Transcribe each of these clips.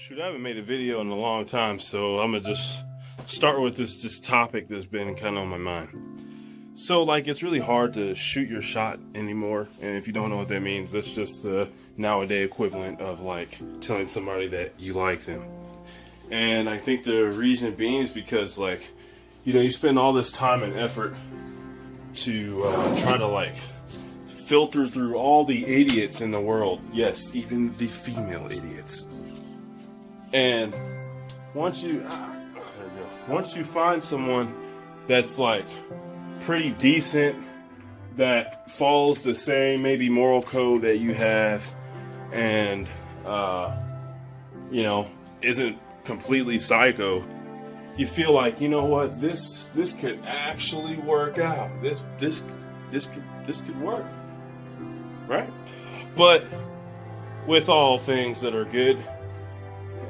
Shoot, I haven't made a video in a long time, so I'm gonna just start with this topic that's been kind of on my mind. So, like, it's really hard to shoot your shot anymore, and if you don't know what that means, that's just the nowadays equivalent of, like, telling somebody that you like them. And I think the reason being is because, like, you know, you spend all this time and effort to try to, like, filter through all the idiots in the world. Yes, even the female idiots. And once you find someone that's like pretty decent, that follows the same maybe moral code that you have, and you know, isn't completely psycho, you feel like, you know what, this could actually work out. This could work, right? But with all things that are good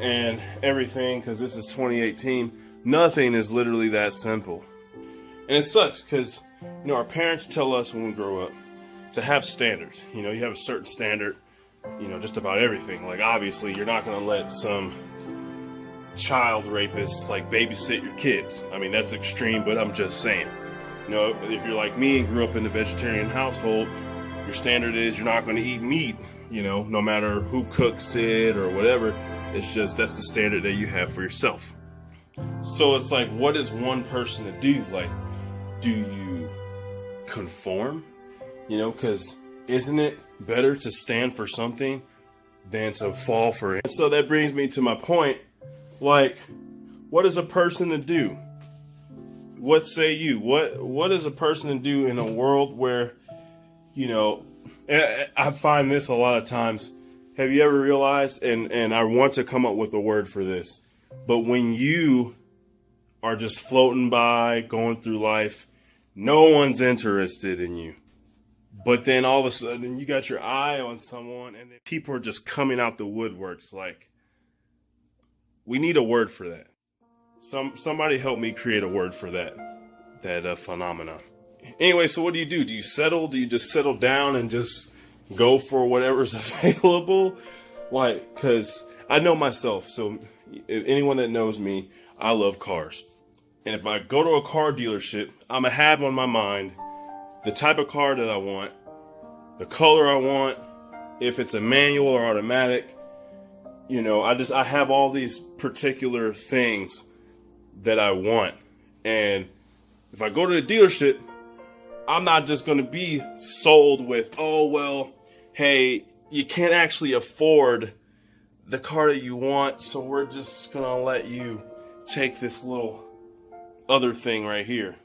and everything, because this is 2018, nothing is literally that simple. And it sucks because, you know, our parents tell us when we grow up to have standards. You know, you have a certain standard, you know, just about everything. Like, obviously, you're not going to let some child rapist, like, babysit your kids. I mean, that's extreme, but I'm just saying. You know, if you're like me and grew up in a vegetarian household, your standard is you're not going to eat meat, you know, no matter who cooks it or whatever. It's just, that's the standard that you have for yourself. So it's like, what is one person to do? Like, do you conform? You know, because isn't it better to stand for something than to fall for it? So that brings me to my point. Like, what is a person to do? What say you? What is a person to do in a world where, you know, I find this a lot of times. Have you ever realized, and I want to come up with a word for this, but when you are just floating by, going through life, no one's interested in you. But then all of a sudden you got your eye on someone and then people are just coming out the woodworks. Like, we need a word for that. Somebody help me create a word for that phenomenon. Anyway, so what do? Do you settle? Do you just settle down and just go for whatever's available? Like, because I know myself. So if anyone that knows me, I love cars. And if I go to a car dealership, I'm going to have on my mind the type of car that I want, the color I want, if it's a manual or automatic. You know, I have all these particular things that I want. And if I go to the dealership, I'm not just going to be sold with, oh, well, hey, you can't actually afford the car that you want, so we're just going to let you take this little other thing right here.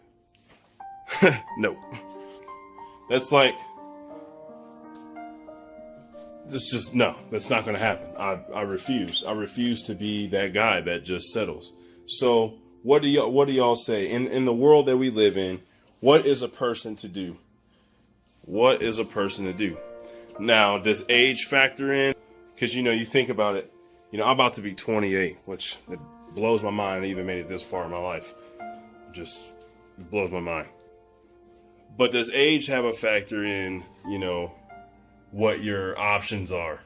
No. That's like, no, that's not going to happen. I refuse. I refuse to be that guy that just settles. So what do y'all say? In the world that we live in, what is a person to do? What is a person to do? Now, does age factor in? Because, you know, you think about it. You know, I'm about to be 28, which it blows my mind I even made it this far in my life. Just blows my mind. But does age have a factor in, you know, what your options are?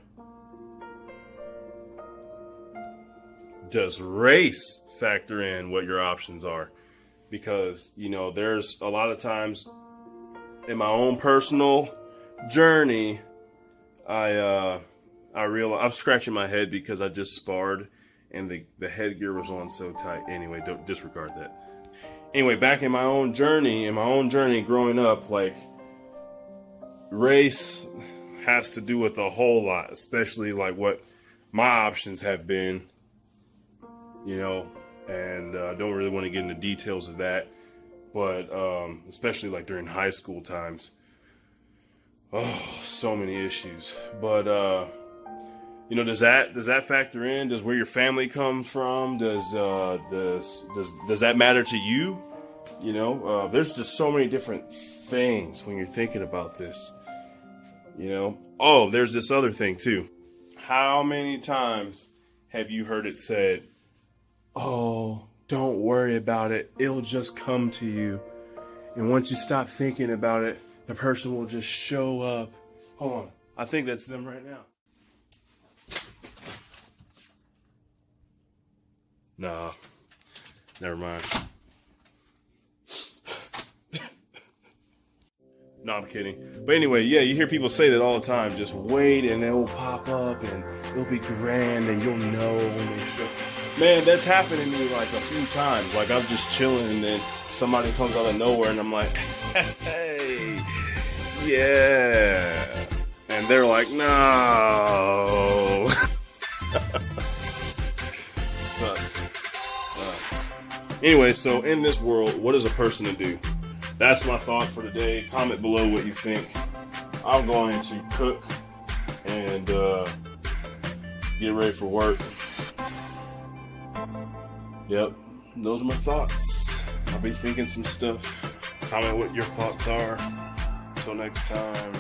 Does race factor in what your options are? Because, you know, there's a lot of times in my own personal journey, I realize I'm scratching my head because I just sparred and the headgear was on so tight. Anyway, don't disregard that. Anyway, back in my own journey growing up, like, race has to do with a whole lot, especially like what my options have been, you know. And I don't really want to get into details of that, but especially like during high school times. Oh, so many issues. But you know, does that factor in? Does where your family comes from? Does that matter to you? You know, there's just so many different things when you're thinking about this. You know, oh, there's this other thing too. How many times have you heard it said, oh, don't worry about it, it'll just come to you. And once you stop thinking about it, the person will just show up. Hold on. I think that's them right now. Nah, never mind. No, I'm kidding. But anyway, yeah, you hear people say that all the time. Just wait and it will pop up and it'll be grand and you'll know when they show. Man, that's happened to me like a few times. Like I'm just chilling and then somebody comes out of nowhere and I'm like, hey, yeah. And they're like, no. Sucks. Anyway, so in this world, what is a person to do? That's my thought for today. Comment below what you think. I'm going to cook and get ready for work. Yep, those are my thoughts. I'll be thinking some stuff. Comment what your thoughts are. Until next time.